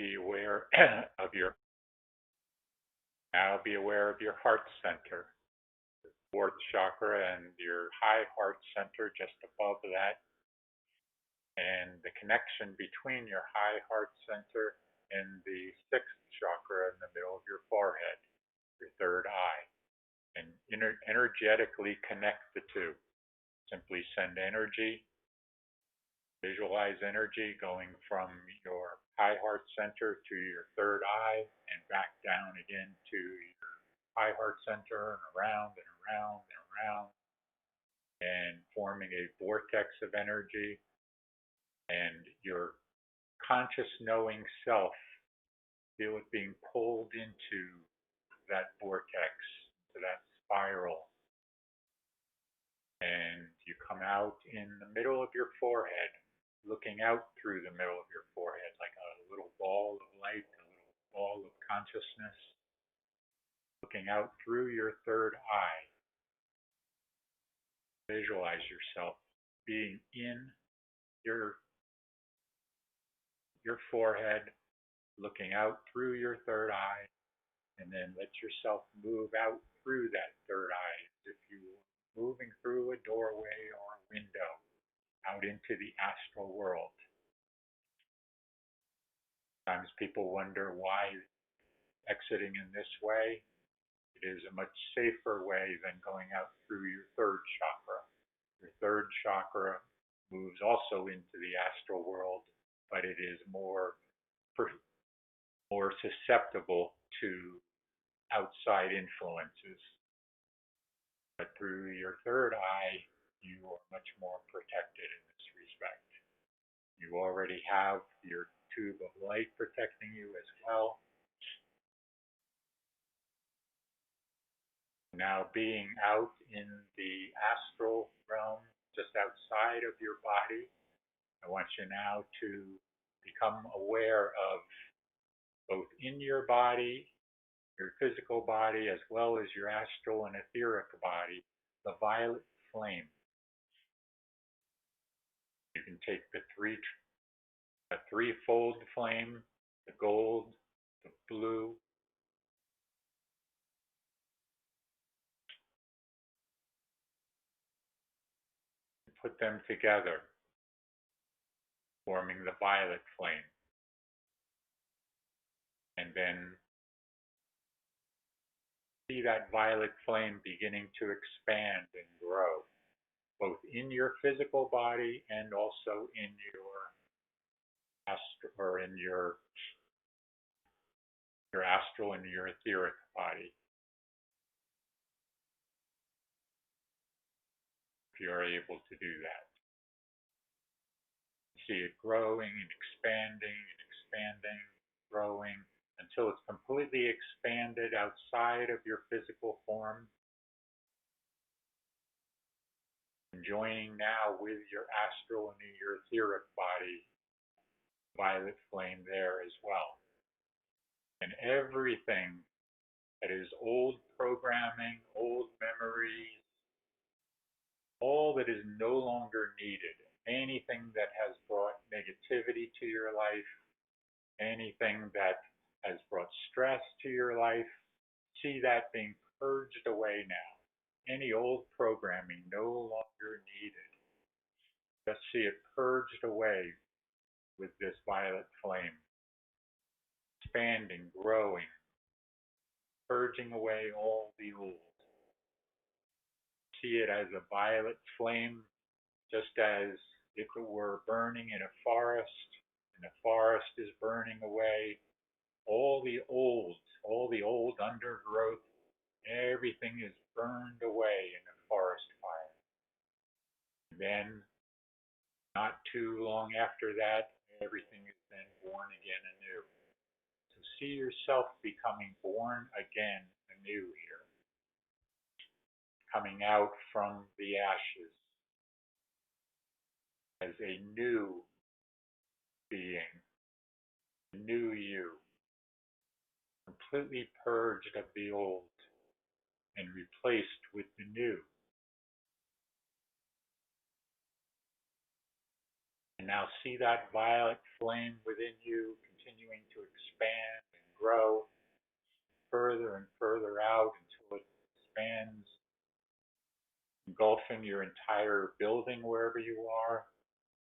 be aware of your your heart center, the fourth chakra, and your high heart center just above that, and the connection between your high heart center and the sixth chakra in the middle of your forehead, your third eye, and energetically connect the two. Simply send energy, visualize energy going from your high heart center to your third eye and back down again to your high heart center and around and around and around, and forming a vortex of energy. And your conscious knowing self, feel it being pulled into that vortex, to that spiral. And you come out in the middle of your forehead, looking out through the middle of your forehead like a little ball of light, a little ball of consciousness, looking out through your third eye. Visualize yourself being in your forehead, looking out through your third eye, and then let yourself move out through that third eye as if you were moving through a doorway or a window out into the astral world. Sometimes people wonder why exiting in this way. It is a much safer way than going out through your third chakra. Your third chakra moves also into the astral world, but it is more susceptible to outside influences. But through your third eye, you are much more protected in this respect. You already have your tube of light protecting you as well. Now being out in the astral realm, just outside of your body, I want you now to become aware of both in your body, your physical body, as well as your astral and etheric body, the violet flame. You can take a threefold flame, the gold, the blue, and put them together, forming the violet flame. And then see that violet flame beginning to expand and grow, both in your physical body and also in your astral and your etheric body. If you are able to do that. See it growing and expanding, growing, until it's completely expanded outside of your physical form. And joining now with your astral and your etheric body, violet flame there as well. And everything that is old programming, old memories, all that is no longer needed, anything that has brought negativity to your life, anything that has brought stress to your life, see that being purged away now. Any old programming no longer needed. Just see it purged away with this violet flame. Expanding, growing, purging away all the old. See it as a violet flame, just as if it were burning in a forest, and the forest is burning away all the old undergrowth, everything is burned away in a forest fire. And then, not too long after that, everything is then born again anew. So see yourself becoming born again anew here, coming out from the ashes as a new being, a new you, completely purged of the old and replaced with the new. And now see that violet flame within you continuing to filling your entire building wherever you are,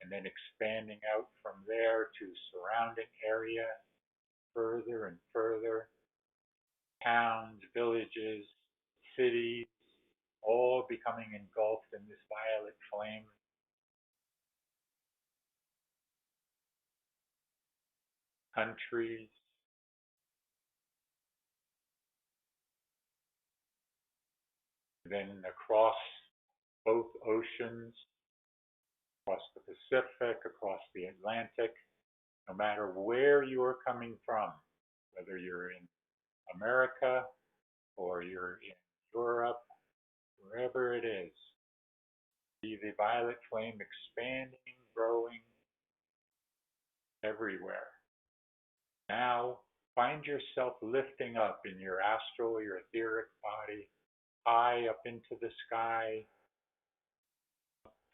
and then expanding out from there to surrounding area, further and further, towns, villages, cities, all becoming engulfed in this violet flame. Countries, then across both oceans, across the Pacific, across the Atlantic, no matter where you are coming from, whether you're in America or you're in Europe, wherever it is, see the violet flame expanding, growing everywhere. Now, find yourself lifting up in your astral, your etheric body, high up into the sky,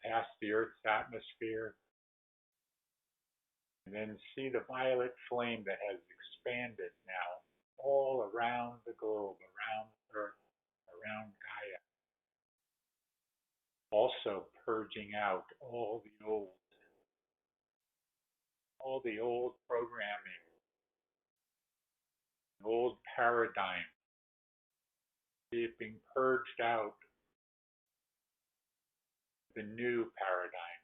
past the Earth's atmosphere, and then see the violet flame that has expanded now all around the globe, around Earth, around Gaia. Also purging out all the old programming, old paradigm, being purged out, the new paradigm,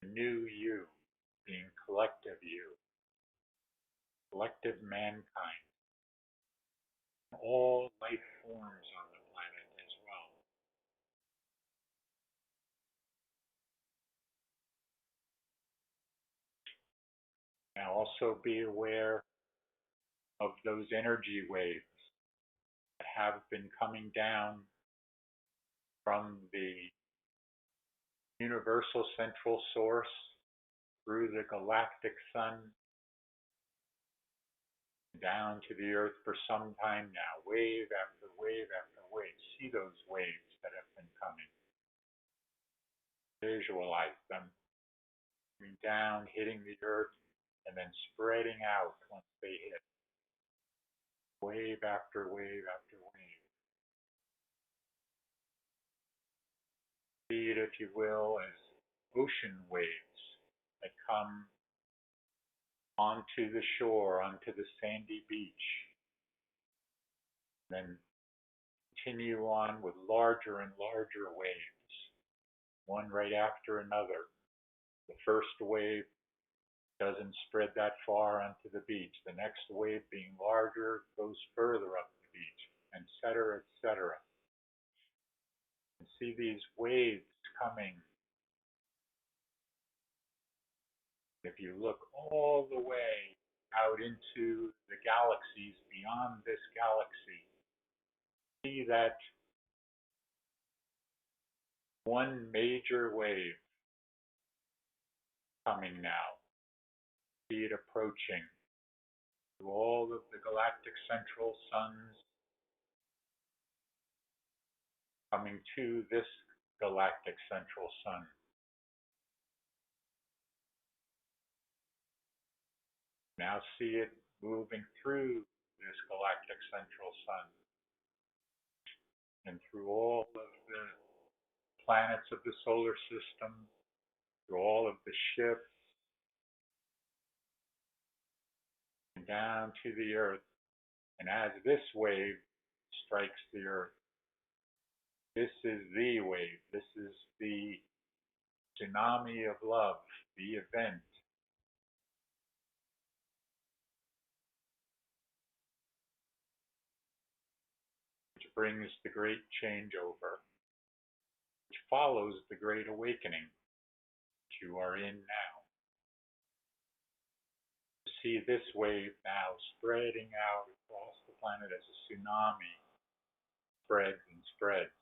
the new you, being collective you, collective mankind, all life forms on the planet as well. Now also be aware of those energy waves that have been coming down from the universal central source through the galactic sun down to the earth for some time now, wave after wave after wave. See those waves that have been coming. Visualize them coming down, hitting the earth, and then spreading out once they hit. Wave after wave after wave. See it, if you will, as ocean waves that come onto the shore, onto the sandy beach, then continue on with larger and larger waves, one right after another. The first wave doesn't spread that far onto the beach. The next wave, being larger, goes further up the beach, etc., etc. And see these waves coming. If you look all the way out into the galaxies beyond this galaxy, see that one major wave coming now. See it approaching through all of the galactic central suns, coming to this galactic central sun. Now see it moving through this galactic central sun and through all of the planets of the solar system, through all of the ships, and down to the earth. And as this wave strikes the earth, this is the wave, this is the tsunami of love, the event. Which brings the Great Changeover, which follows the Great Awakening, which you are in now. See this wave now spreading out across the planet as a tsunami spreads and spreads.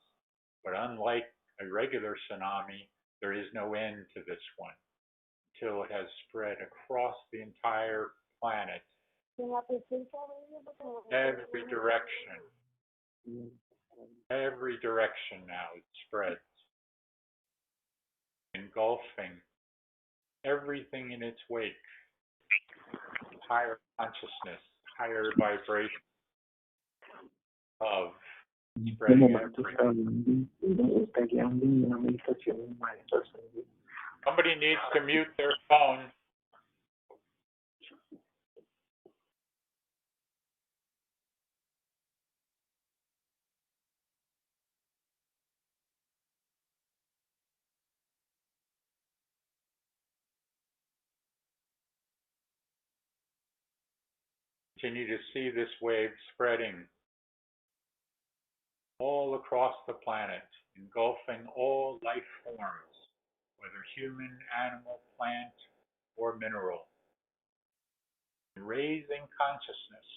But unlike a regular tsunami, there is no end to this one until it has spread across the entire planet, every direction. Every direction now it spreads, engulfing everything in its wake. Higher consciousness, higher vibration of Cái spreading moment every. mình đi cái em đi là mình phát triển ngoài rất là Somebody needs to mute their phone. Continue to see this wave spreading all across the planet, engulfing all life forms, whether human, animal, plant, or mineral, raising consciousness.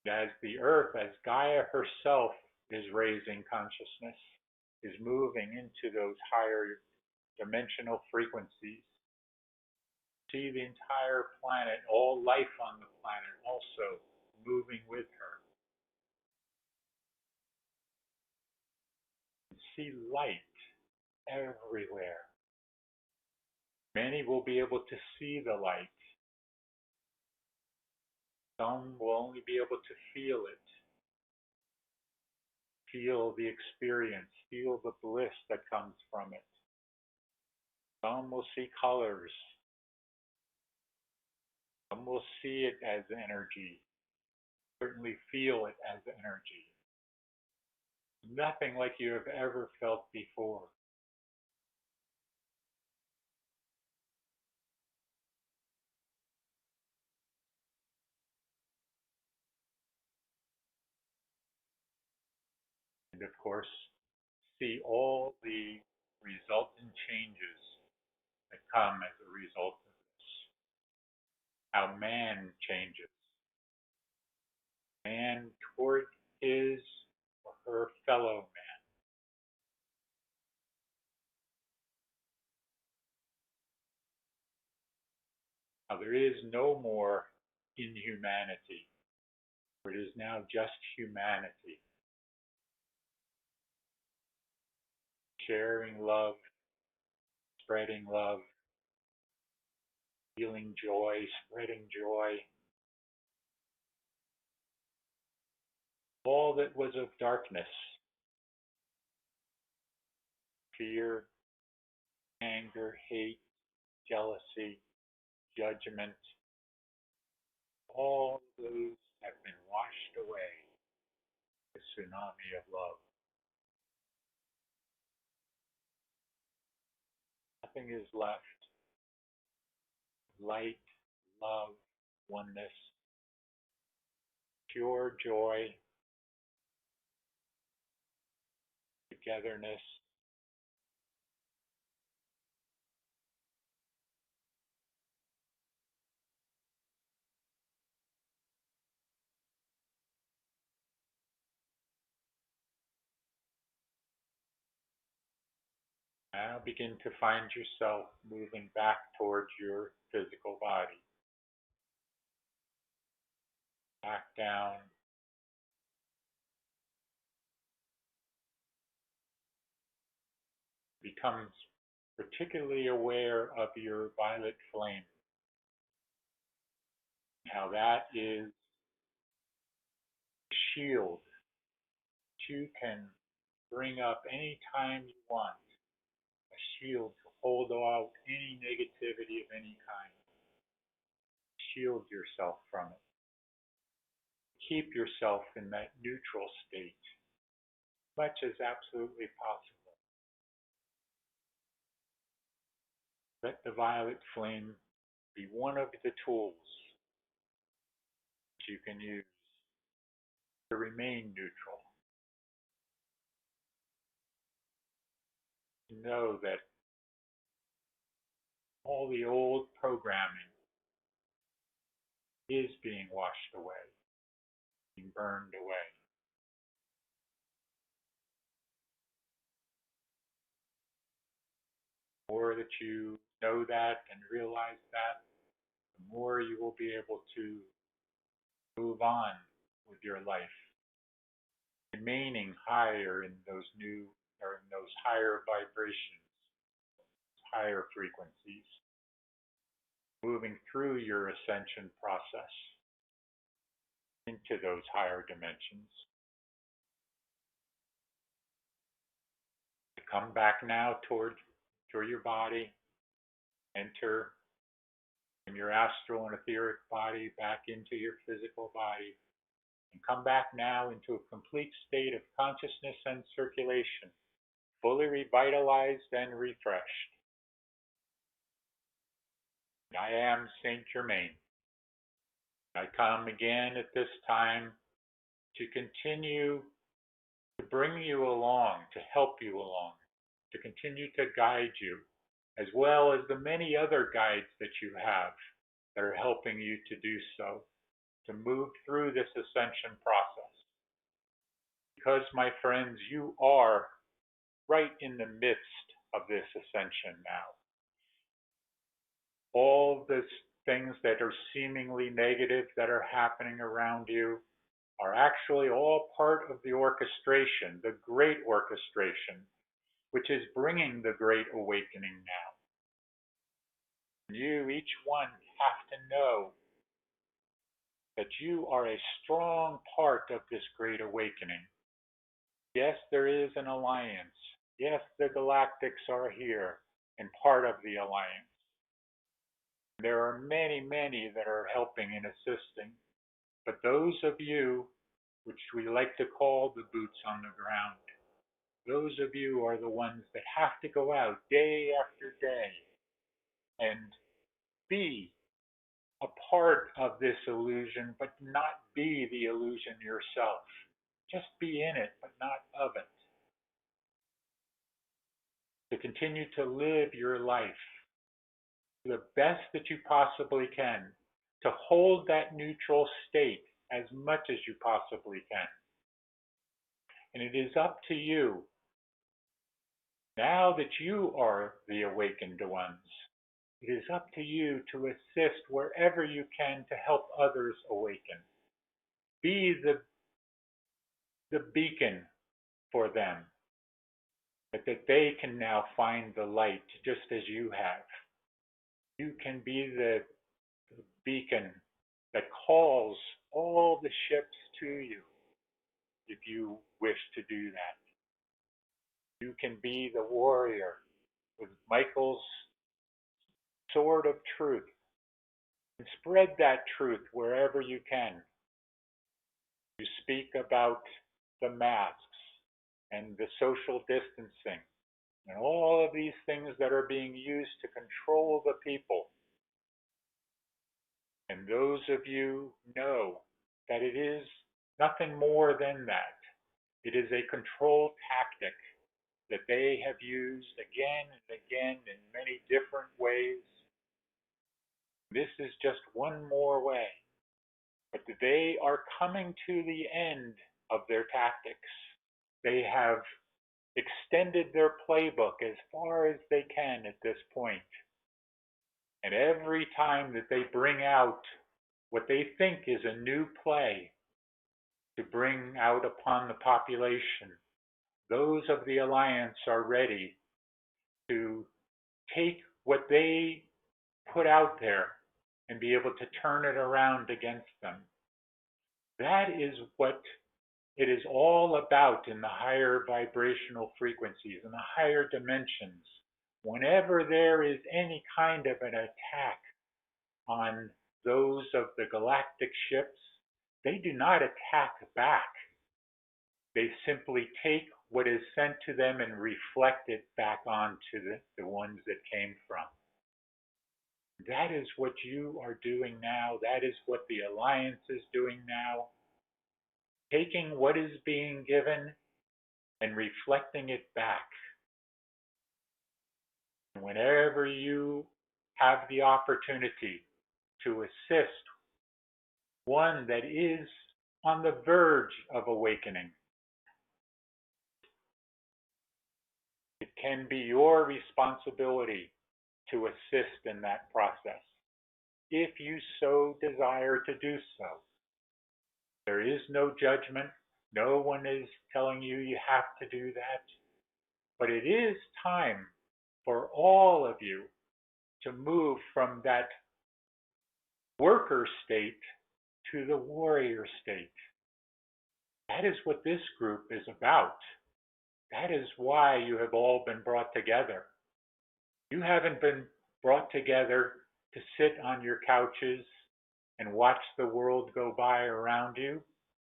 As the earth, as Gaia herself is raising consciousness, is moving into those higher dimensional frequencies, see the entire planet, all life on the planet also moving with her. See light everywhere. Many will be able to see the light. Some will only be able to feel it. Feel the experience, feel the bliss that comes from it. Some will see colors. Some will see it as energy, certainly feel it as energy. Nothing like you have ever felt before. And of course, see all the resultant changes that come as a result of this. How man changes. Man toward his or her fellow man. Now there is no more inhumanity. It is now just humanity. Sharing love, spreading love, feeling joy, spreading joy. All that was of darkness, fear, anger, hate, jealousy, judgment, all those have been washed away. The tsunami of love. Nothing is left. Light, love, oneness, pure joy, togetherness. Now begin to find yourself moving back towards your physical body. Back down. Becomes particularly aware of your violet flame. How that is a shield that you can bring up any time you want. A shield to hold out any negativity of any kind. Shield yourself from it. Keep yourself in that neutral state as much as absolutely possible. Let the violet flame be one of the tools that you can use to remain neutral. Know that all the old programming is being washed away, being burned away. The more that you know that and realize that, the more you will be able to move on with your life, remaining higher in those new or in those higher vibrations, higher frequencies, moving through your ascension process, into those higher dimensions. Come back now through your body, enter from your astral and etheric body back into your physical body, and come back now into a complete state of consciousness and circulation, fully revitalized and refreshed. I am Saint Germain. I come again at this time to continue to bring you along, to help you along, to continue to guide you, as well as the many other guides that you have that are helping you to do so, to move through this ascension process. Because, my friends, you are right in the midst of this ascension now. All the things that are seemingly negative that are happening around you are actually all part of the orchestration, the great orchestration, which is bringing the great awakening now. You, each one, have to know that you are a strong part of this great awakening. Yes, there is an alliance. Yes, the galactics are here and part of the alliance. There are many, many that are helping and assisting. But those of you, which we like to call the boots on the ground, those of you are the ones that have to go out day after day and be a part of this illusion, but not be the illusion yourself. Just be in it, but not of it. To continue to live your life the best that you possibly can, to hold that neutral state as much as you possibly can. And it is up to you, now that you are the awakened ones, it is up to you to assist wherever you can to help others awaken. Be the beacon for them, but that they can now find the light just as you have. You can be the beacon that calls all the ships to you if you wish to do that. You can be the warrior with Michael's sword of truth and spread that truth wherever you can. You speak about the masks and the social distancing and all of these things that are being used to control the people. And those of you know that it is nothing more than that. It is a control tactic that they have used again and again in many different ways. This is just one more way. But they are coming to the end of their tactics. They have extended their playbook as far as they can at this point. And every time that they bring out what they think is a new play to bring out upon the population, those of the Alliance are ready to take what they put out there and be able to turn it around against them. That is what it is all about in the higher vibrational frequencies, in the higher dimensions. Whenever there is any kind of an attack on those of the galactic ships, they do not attack back. They simply take what is sent to them and reflect it back onto the ones that came from. That is what you are doing now. That is what the Alliance is doing now. Taking what is being given and reflecting it back. And whenever you have the opportunity to assist one that is on the verge of awakening, it can be your responsibility to assist in that process, if you so desire to do so. There is no judgment. No one is telling you you have to do that. But it is time for all of you to move from that worker state to the warrior state. That is what this group is about. That is why you have all been brought together. You haven't been brought together to sit on your couches and watch the world go by around you.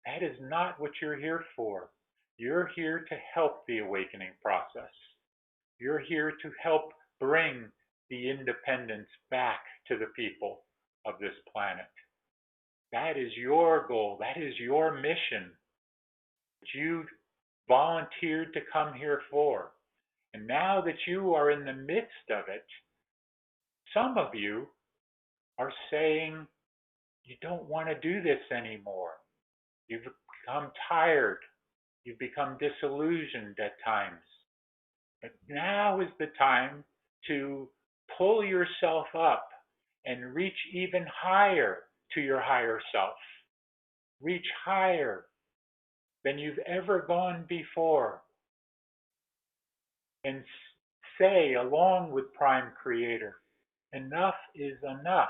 That is not what you're here for. You're here to help the awakening process. You're here to help bring the independence back to the people of this planet. That is your goal. That is your mission that you volunteered to come here for. And now that you are in the midst of it, some of you are saying you don't want to do this anymore. You've become tired. You've become disillusioned at times. But now is the time to pull yourself up and reach even higher to your higher self. Reach higher than you've ever gone before. And say, along with Prime Creator, enough is enough.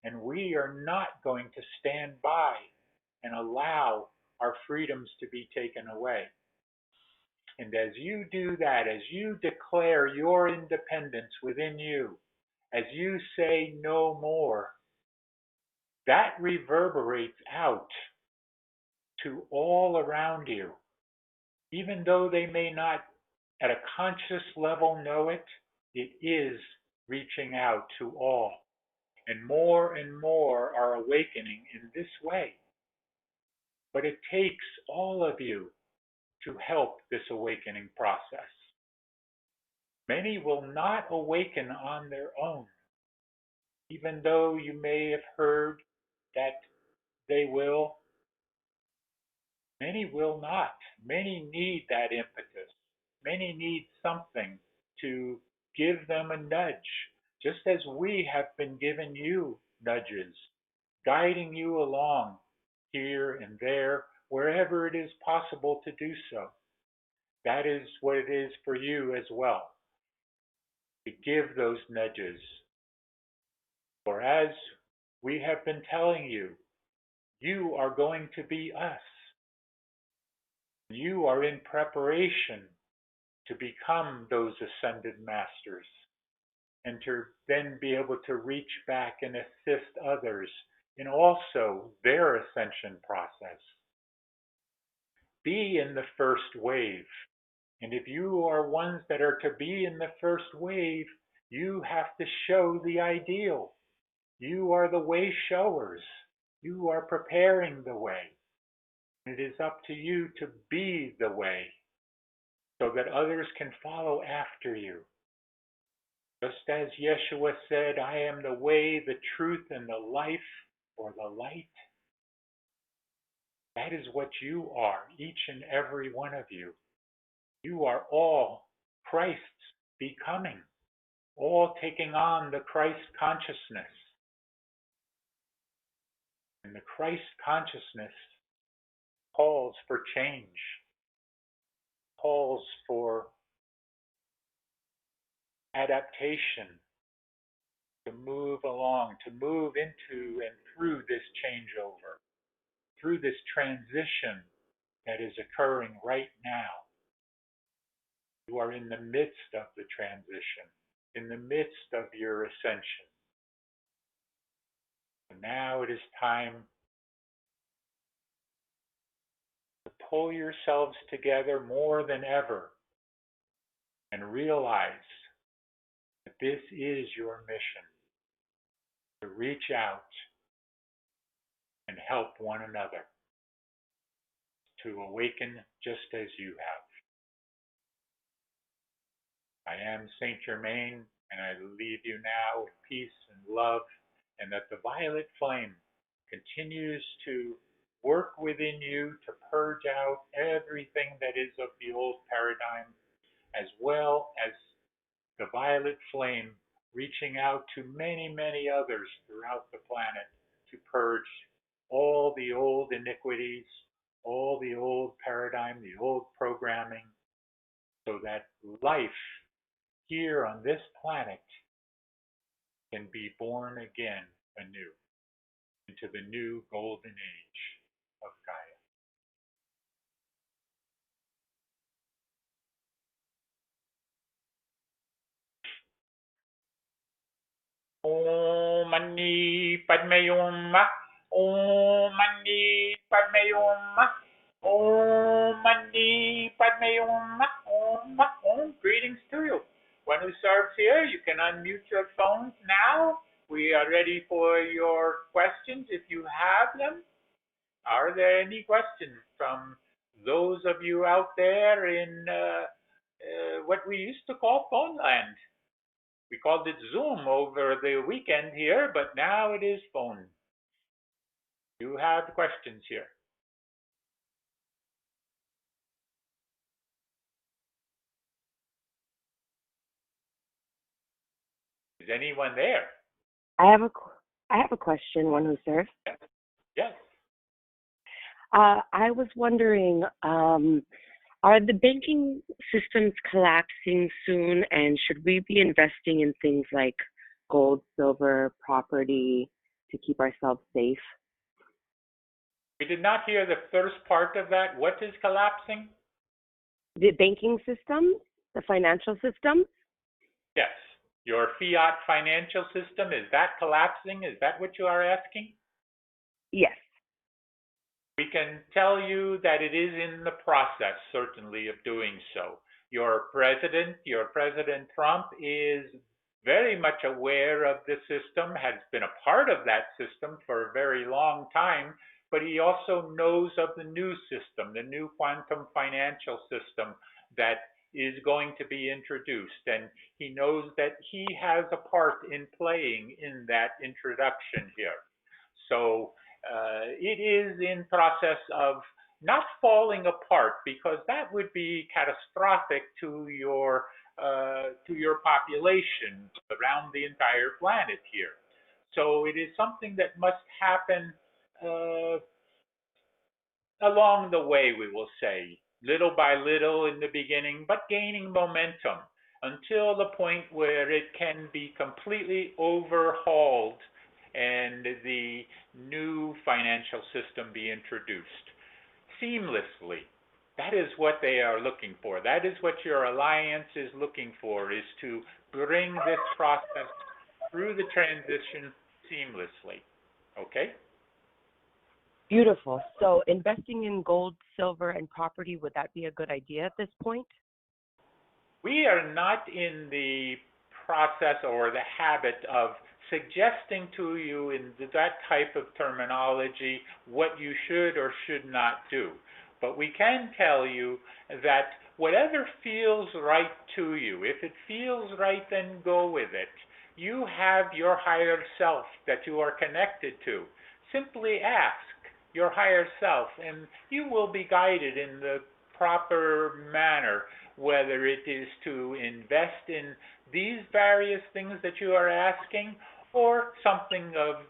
And we are not going to stand by and allow our freedoms to be taken away. And as you do that, as you declare your independence within you, as you say no more, that reverberates out to all around you. Even though they may not at a conscious level know it, it is reaching out to all. And more are awakening in this way. But it takes all of you to help this awakening process. Many will not awaken on their own, even though you may have heard that they will. Many will not. Many need that impetus. Many need something to give them a nudge, just as we have been giving you nudges, guiding you along here and there, wherever it is possible to do so. That is what it is for you as well, to give those nudges. For as we have been telling you, you are going to be us. You are in preparation to become those ascended masters and to then be able to reach back and assist others in also their ascension process. Be in the first wave. And if you are ones that are to be in the first wave, you have to show the ideal. You are the way showers. You are preparing the way. It is up to you to be the way so that others can follow after you. Just as Yeshua said, I am the way, the truth, and the life, or the light. That is what you are, each and every one of you. You are all Christ's becoming, all taking on the Christ consciousness. And the Christ consciousness calls for change, calls for adaptation, to move along, to move into and through this changeover, through this transition that is occurring right now. You are in the midst of the transition, in the midst of your ascension. And now it is time to pull yourselves together more than ever and realize that this is your mission, to reach out and help one another, to awaken just as you have. I am Saint Germain, and I leave you now in peace and love, and that the violet flame continues to work within you to purge out everything that is of the old paradigm, as well as the violet flame reaching out to many others throughout the planet to purge all the old iniquities, all the old paradigm, the old programming, so that life here on this planet can be born again anew. into the new golden age of Gaia. Om Mani Padme Hum. Om Mani Padme Hum. Om Mani Padme Hum. Om. Greetings to you. One who serves here, you can unmute your phones now. We are ready for your questions if you have them. Are there any questions from those of you out there in what we used to call phone land? We called it Zoom over the weekend here, but now it is phone. You have questions here. Is anyone there? I have a question, one who serves. Yes. Yes. I was wondering, are the banking systems collapsing soon, and should we be investing in things like gold, silver, property to keep ourselves safe? We did not hear the first part of that. What is collapsing? The banking system, the financial system? Yes. Your fiat financial system, is that collapsing? Is that what you are asking? Yes. We can tell you that it is in the process, certainly, of doing so. Your President Trump, is very much aware of the system, has been a part of that system for a very long time, but he also knows of the new system, the new quantum financial system that is going to be introduced. And he knows that he has a part in playing in that introduction here. So it is in process of not falling apart, because that would be catastrophic to your population around the entire planet here. So it is something that must happen along the way, we will say, little by little in the beginning, but gaining momentum until the point where it can be completely overhauled and the new financial system be introduced seamlessly. That is what they are looking for. That is what your alliance is looking for, is to bring this process through the transition seamlessly. Okay? Beautiful. So investing in gold, silver, and property, would that be a good idea at this point? We are not in the process or the habit of suggesting to you in that type of terminology what you should or should not do. But we can tell you that whatever feels right to you, if it feels right, then go with it. You have your higher self that you are connected to. Simply ask your higher self, and you will be guided in the proper manner, whether it is to invest in these various things that you are asking, or something of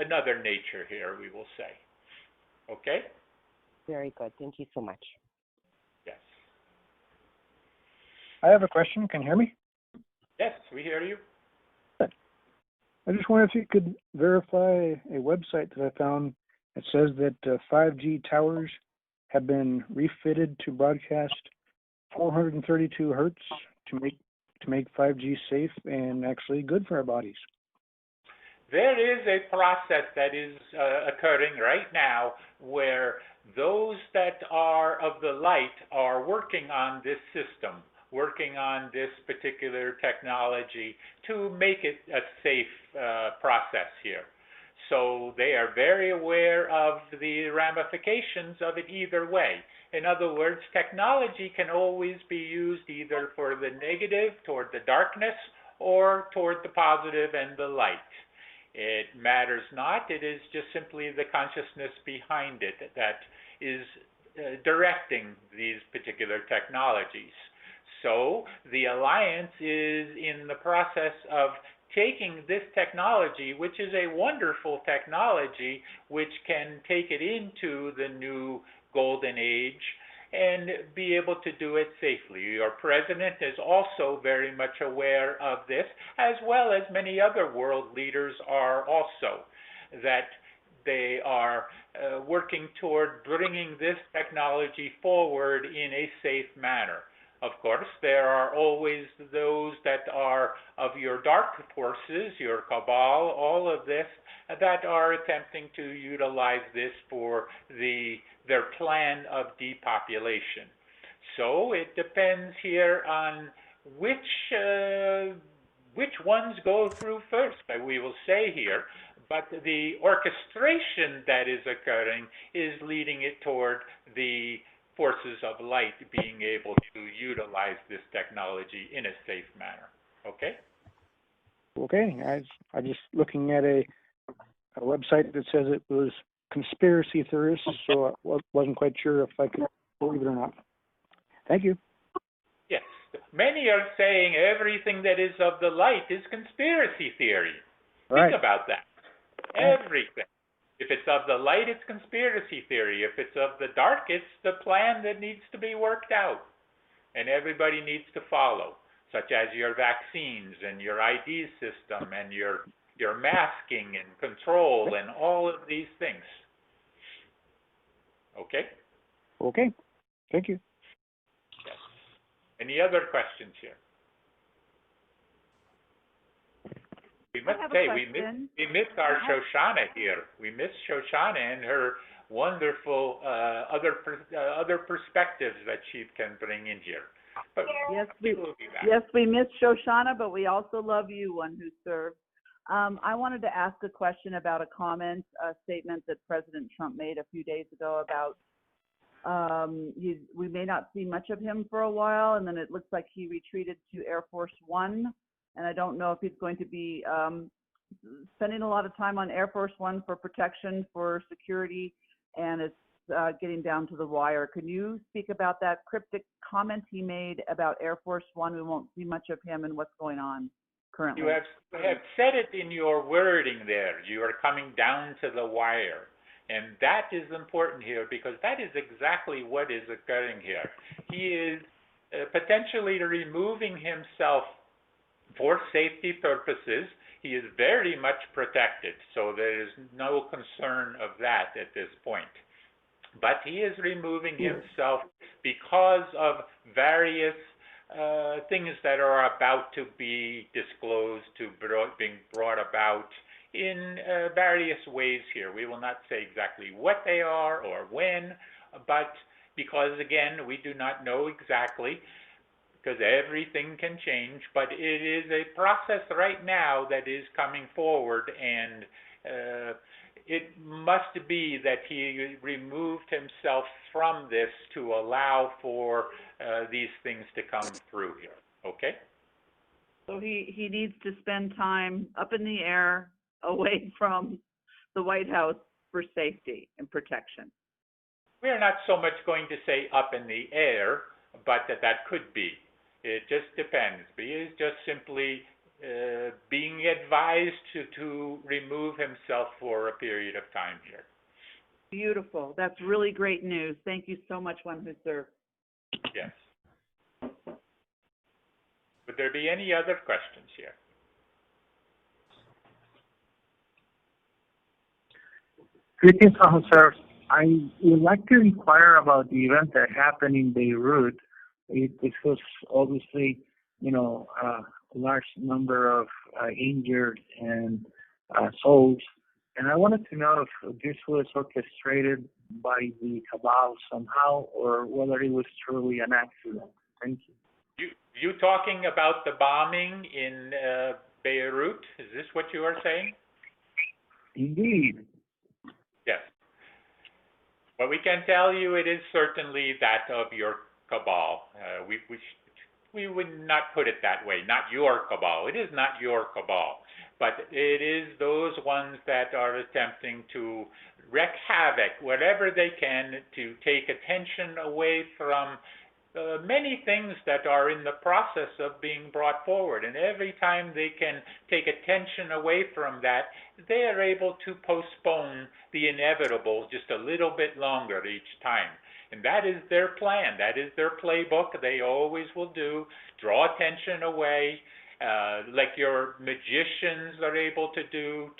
another nature here, we will say. Okay? Very good. Thank you so much. Yes. I have a question. Can you hear me? Yes, we hear you. Good. I just wonder if you could verify a website that I found that says that 5G towers have been refitted to broadcast 432 hertz to make 5G safe and actually good for our bodies. There is a process that is occurring right now where those that are of the light are working on this system, working on this particular technology to make it a safe process here. So they are very aware of the ramifications of it either way. In other words, technology can always be used either for the negative, toward the darkness, or toward the positive and the light. It matters not. It is just simply the consciousness behind it that is directing these particular technologies. So the Alliance is in the process of taking this technology, which is a wonderful technology, which can take it into the new golden age and be able to do it safely. Your president is also very much aware of this, as well as many other world leaders are also, that they are working toward bringing this technology forward in a safe manner. Of course, there are always those that are of your dark forces, your cabal, all of this, that are attempting to utilize this for their plan of depopulation. So it depends here on which ones go through first, we will say here, but the orchestration that is occurring is leading it toward the forces of light being able to utilize this technology in a safe manner. Okay? Okay. I just looking at a website that says it was conspiracy theorists, so I wasn't quite sure if I could believe it or not. Thank you. Yes. Many are saying everything that is of the light is conspiracy theory. Right. Think about that. Everything. If it's of the light, it's conspiracy theory. If it's of the dark, it's the plan that needs to be worked out. And everybody needs to follow, such as your vaccines and your ID system and your masking and control and all of these things. Okay? Okay. Thank you. Yes. Any other questions here? We must say we missed our Shoshana here. We missed Shoshana and her wonderful other perspectives that she can bring in here. But yes, we miss Shoshana, but we also love you, One Who Serves. I wanted to ask a question about a statement that President Trump made a few days ago about we may not see much of him for a while, and then it looks like he retreated to Air Force One. And I don't know if he's going to be spending a lot of time on Air Force One for protection, for security, and it's getting down to the wire. Can you speak about that cryptic comment he made about Air Force One? We won't see much of him and what's going on currently. You have said it in your wording there. You are coming down to the wire. And that is important here because that is exactly what is occurring here. He is potentially removing himself for safety purposes. He is very much protected, so there is no concern of that at this point. But he is removing himself because of various things that are about to be disclosed, being brought about in various ways here. We will not say exactly what they are or when, but because, again, we do not know exactly, because everything can change, but it is a process right now that is coming forward, and it must be that he removed himself from this to allow for these things to come through here, okay? So he needs to spend time up in the air, away from the White House for safety and protection. We're not so much going to say up in the air, but that could be. It just depends. He is just simply being advised to remove himself for a period of time here. Beautiful. That's really great news. Thank you so much, One Who Serves. Yes. Would there be any other questions here? Greetings, One Who Serves. I would like to inquire about the event that happened in Beirut. This was obviously, a large number of injured and souls. And I wanted to know if this was orchestrated by the cabal somehow, or whether it was truly an accident. Thank you. You talking about the bombing in Beirut? Is this what you are saying? Indeed. Yes. What we can tell you, it is certainly that of your cabal. We would not put it that way, not your cabal. It is not your cabal, but it is those ones that are attempting to wreak havoc wherever they can to take attention away from many things that are in the process of being brought forward. And every time they can take attention away from that, they are able to postpone the inevitable just a little bit longer each time. And that is their plan. That is their playbook. They always will do, draw attention away like your magicians are able to do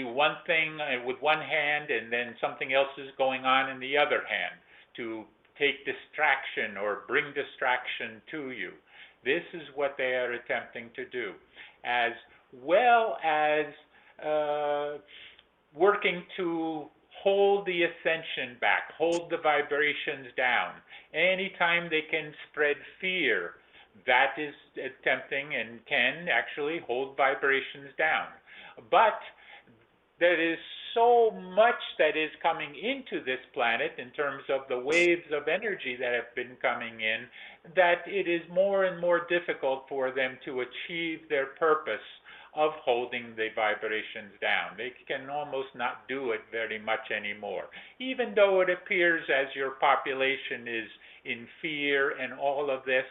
one thing with one hand and then something else is going on in the other hand to take distraction or bring distraction to you. This is what they are attempting to do, as well as working to hold the ascension back, hold the vibrations down. Anytime they can spread fear, that is attempting and can actually hold vibrations down. But there is so much that is coming into this planet in terms of the waves of energy that have been coming in, that it is more and more difficult for them to achieve their purpose of holding the vibrations down. They can almost not do it very much anymore. Even though it appears as your population is in fear and all of this,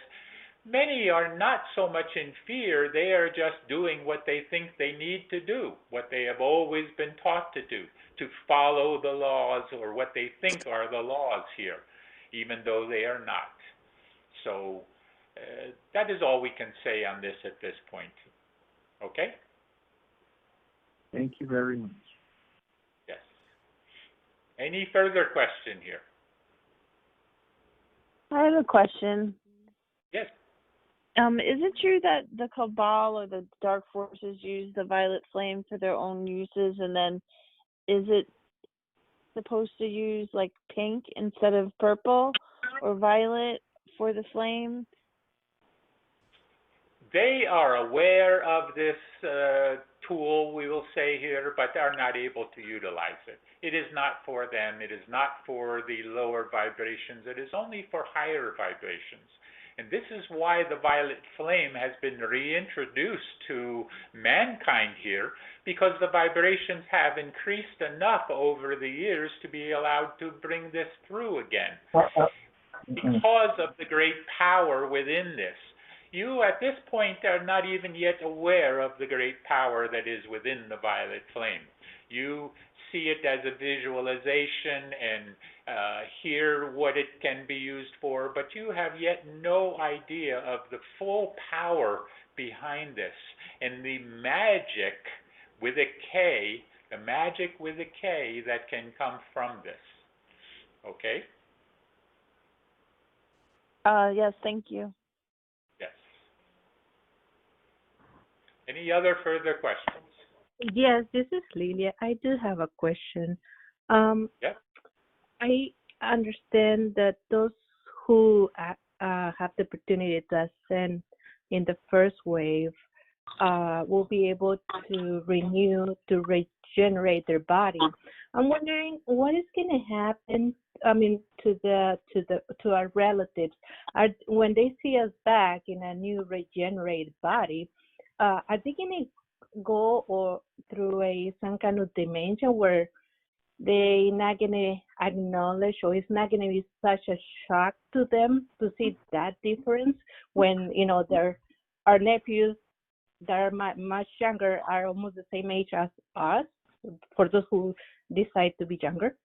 many are not so much in fear, they are just doing what they think they need to do, what they have always been taught to do, to follow the laws or what they think are the laws here, even though they are not. So that is all we can say on this at this point. Okay? Thank you very much. Yes. Any further question here? I have a question. Yes. Is it true that the Cabal or the Dark Forces use the violet flame for their own uses, and then is it supposed to use like pink instead of purple or violet for the flame? They are aware of this tool, we will say here, but are not able to utilize it. It is not for them. It is not for the lower vibrations. It is only for higher vibrations. And this is why the violet flame has been reintroduced to mankind here, because the vibrations have increased enough over the years to be allowed to bring this through again. Because of the great power within this. You, at this point, are not even yet aware of the great power that is within the violet flame. You see it as a visualization and hear what it can be used for, but you have yet no idea of the full power behind this and the magic with a K, the magic with a K that can come from this. Okay? Yes, thank you. Yes. Any other further questions? Yes, this is Lilia. I do have a question. Yep. I understand that those who have the opportunity to ascend in the first wave will be able to regenerate their body. I'm wondering what is going to happen. I mean, to our relatives, when they see us back in a new regenerated body, are they going to go through some kind of dimension where they not gonna acknowledge, or it's not gonna be such a shock to them to see that difference when our nephews that are much younger are almost the same age as us, for those who decide to be younger?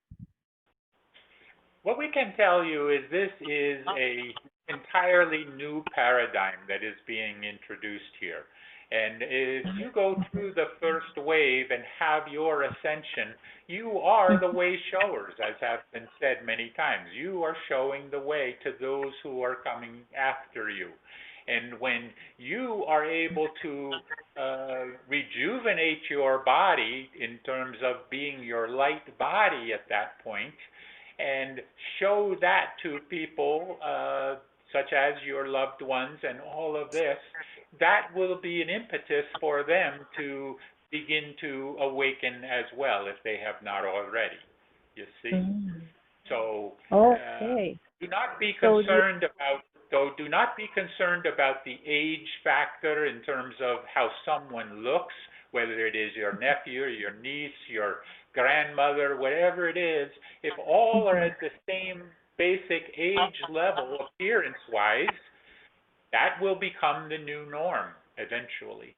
What we can tell you is this is an entirely new paradigm that is being introduced here. And if you go through the first wave and have your ascension, you are the way showers, as have been said many times. You are showing the way to those who are coming after you. And when you are able to rejuvenate your body in terms of being your light body at that point, and show that to people such as your loved ones and all of this, that will be an impetus for them to begin to awaken as well, if they have not already, you see. So Okay. do not be concerned about the age factor in terms of how someone looks, whether it is your nephew, your niece, your grandmother, whatever it is. If all are at the same basic age level, appearance-wise, that will become the new norm eventually.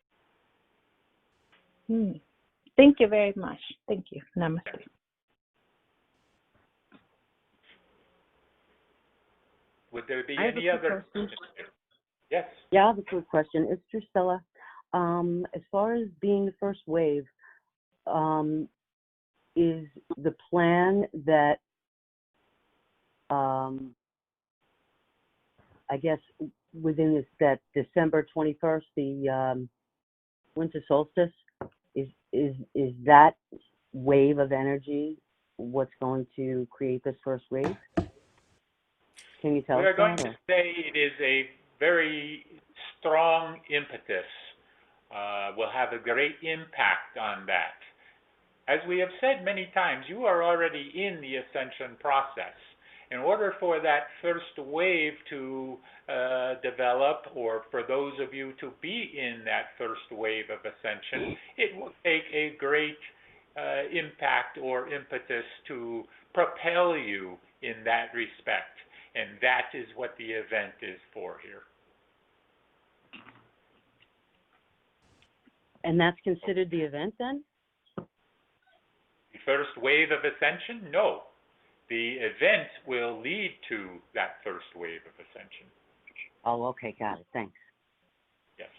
Thank you very much. Thank you. Namaste. Okay. Would there be any other questions? Yes. Yeah, I have a quick question. It's Drusilla. As far as being the first wave, is the plan that I guess within that December 21st, the winter solstice, is that wave of energy what's going to create this first wave? Can you tell us We're going that? to say it is a very strong impetus. Will have a great impact on that. As we have said many times, you are already in the ascension process. In order for that first wave to develop, or for those of you to be in that first wave of ascension, it will take a great impact or impetus to propel you in that respect. And that is what the event is for here. And that's considered the event then? The first wave of ascension? No. The event will lead to that first wave of ascension. Oh, okay, got it. Thanks. Yes.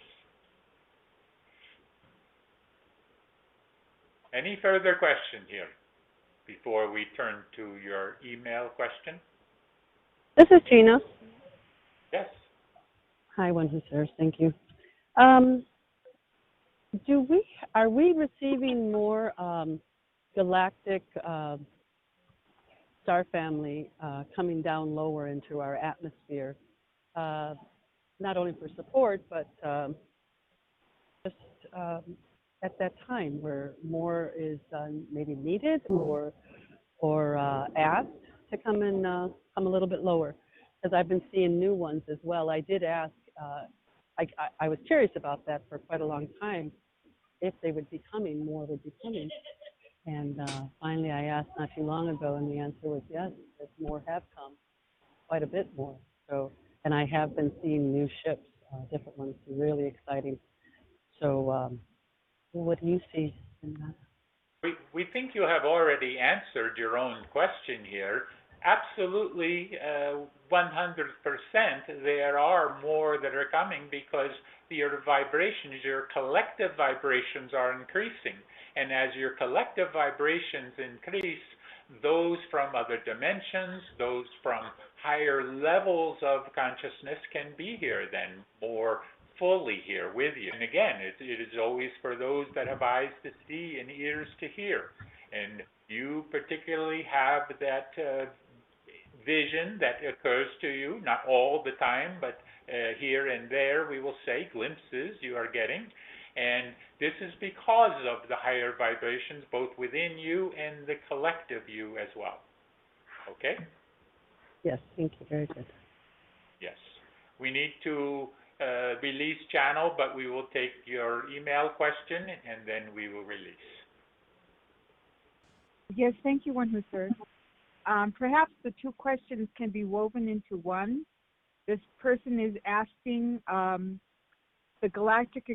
Any further question here before we turn to your email question? This is Gina. Yes. Hi, One Who Serves. Thank you. Are we receiving more galactic star family coming down lower into our atmosphere, not only for support, but just at that time where more is maybe needed or asked to come a little bit lower? Because I've been seeing new ones as well. I did ask. I was curious about that for quite a long time. If they would be coming, more would be coming. And finally, I asked not too long ago, and the answer was yes, that more have come, quite a bit more. So, and I have been seeing new ships, different ones, really exciting. So, what do you see in that? We think you have already answered your own question here. Absolutely, 100%, there are more that are coming because your vibrations, your collective vibrations are increasing. And as your collective vibrations increase, those from other dimensions, those from higher levels of consciousness can be here then more fully here with you. And again, it is always for those that have eyes to see and ears to hear. And you particularly have that vision that occurs to you, not all the time, but here and there, we will say, glimpses you are getting. And this is because of the higher vibrations, both within you and the collective you as well. Okay? Yes, thank you. Very good. Yes. We need to release channel, but we will take your email question and then we will release. Yes, thank you, One Who Serves. Perhaps the two questions can be woven into one. This person is asking the galactic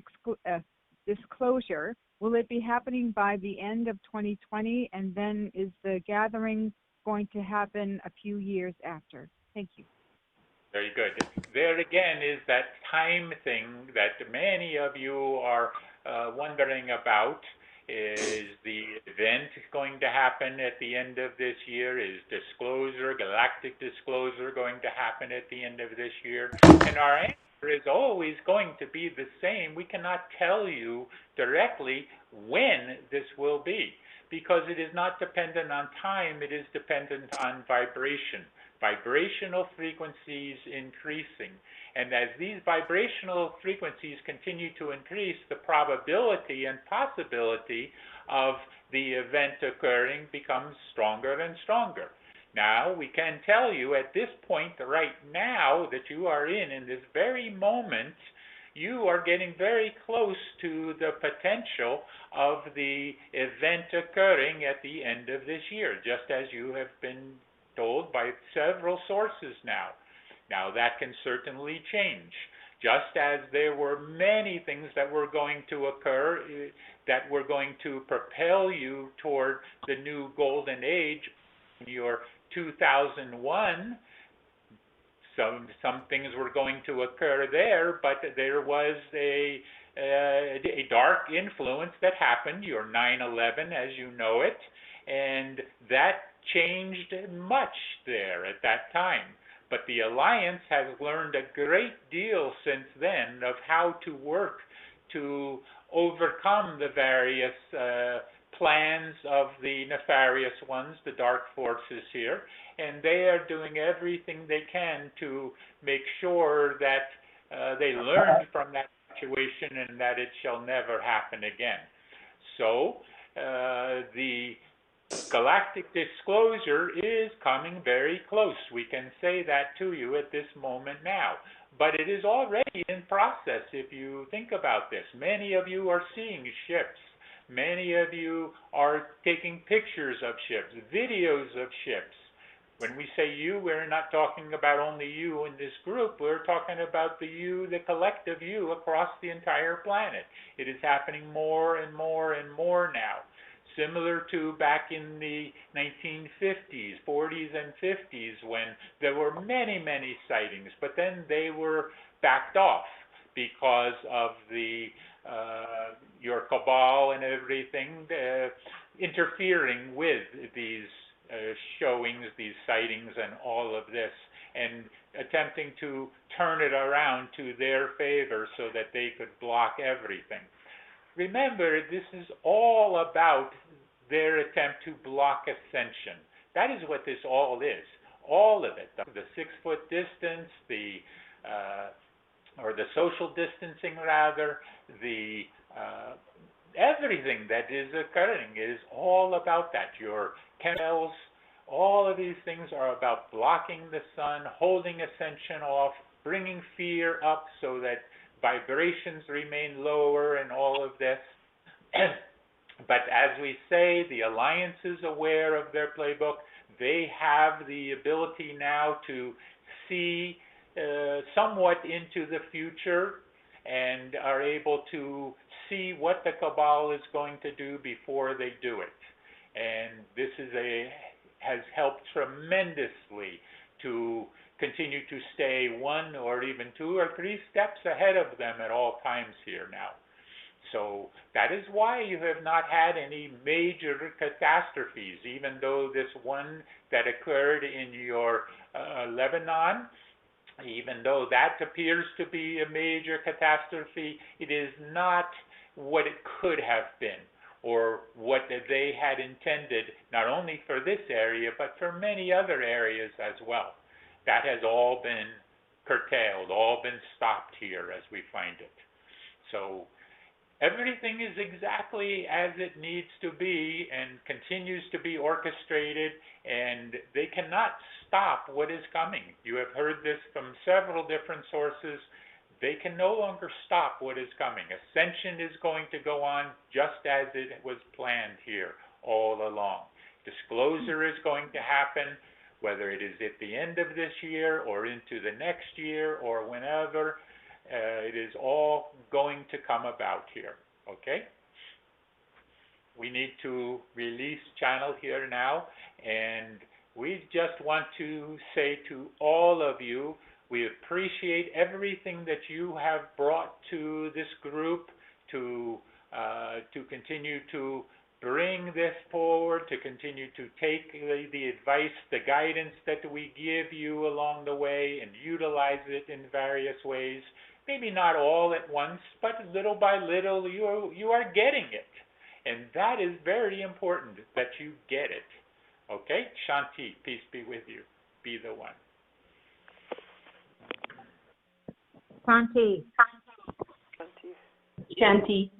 disclosure, will it be happening by the end of 2020, and then is the gathering going to happen a few years after? Thank you. Very good. There again is that time thing that many of you are wondering about. Is the event going to happen at the end of this year? Is disclosure, galactic disclosure, going to happen at the end of this year? And our answer is always going to be the same. We cannot tell you directly when this will be, because it is not dependent on time, it is dependent on vibration. Vibrational frequencies increasing. And as these vibrational frequencies continue to increase, the probability and possibility of the event occurring becomes stronger and stronger. Now, we can tell you at this point right now that you are in this very moment, you are getting very close to the potential of the event occurring at the end of this year, just as you have been told by several sources now. Now, that can certainly change. Just as there were many things that were going to occur that were going to propel you toward the new golden age, your 2001, some things were going to occur there, but there was a dark influence that happened, your 9/11 as you know it, and that changed much there at that time. But the Alliance has learned a great deal since then of how to work to overcome the various plans of the nefarious ones, the dark forces here, and they are doing everything they can to make sure that they learned from that situation and that it shall never happen again. So the galactic disclosure is coming very close. We can say that to you at this moment now. But it is already in process if you think about this. Many of you are seeing ships. Many of you are taking pictures of ships, videos of ships. When we say you, we're not talking about only you in this group. We're talking about the you, the collective you across the entire planet. It is happening more and more and more now. Similar to back in the 1950s, 40s, and 50s when there were many, many sightings, but then they were backed off because of the your cabal and everything interfering with these showings, these sightings, and all of this, and attempting to turn it around to their favor so that they could block everything. Remember, this is all about their attempt to block ascension. That is what this all is. All of it. The 6-foot distance, or the social distancing rather, the everything that is occurring is all about that. Your chemicals, all of these things are about blocking the sun, holding ascension off, bringing fear up so that vibrations remain lower and all of this. But as we say, the Alliance is aware of their playbook. They have the ability now to see somewhat into the future and are able to see what the cabal is going to do before they do it. And this has helped tremendously to continue to stay 1 or even 2 or 3 steps ahead of them at all times here now. So that is why you have not had any major catastrophes, even though this one that occurred in your Lebanon, even though that appears to be a major catastrophe, it is not what it could have been or what they had intended, not only for this area, but for many other areas as well. That has all been curtailed, all been stopped here as we find it. So everything is exactly as it needs to be and continues to be orchestrated, and they cannot stop what is coming. You have heard this from several different sources. They can no longer stop what is coming. Ascension is going to go on just as it was planned here all along. Disclosure is going to happen, whether it is at the end of this year or into the next year or whenever. It is all going to come about here, okay? We need to release channel here now, and we just want to say to all of you, we appreciate everything that you have brought to this group to continue to bring this forward, to continue to take the advice, the guidance that we give you along the way and utilize it in various ways. Maybe not all at once, but little by little you are getting it. And that is very important that you get it. Okay? Shanti, peace be with you. Be the one. Shanti. Shanti.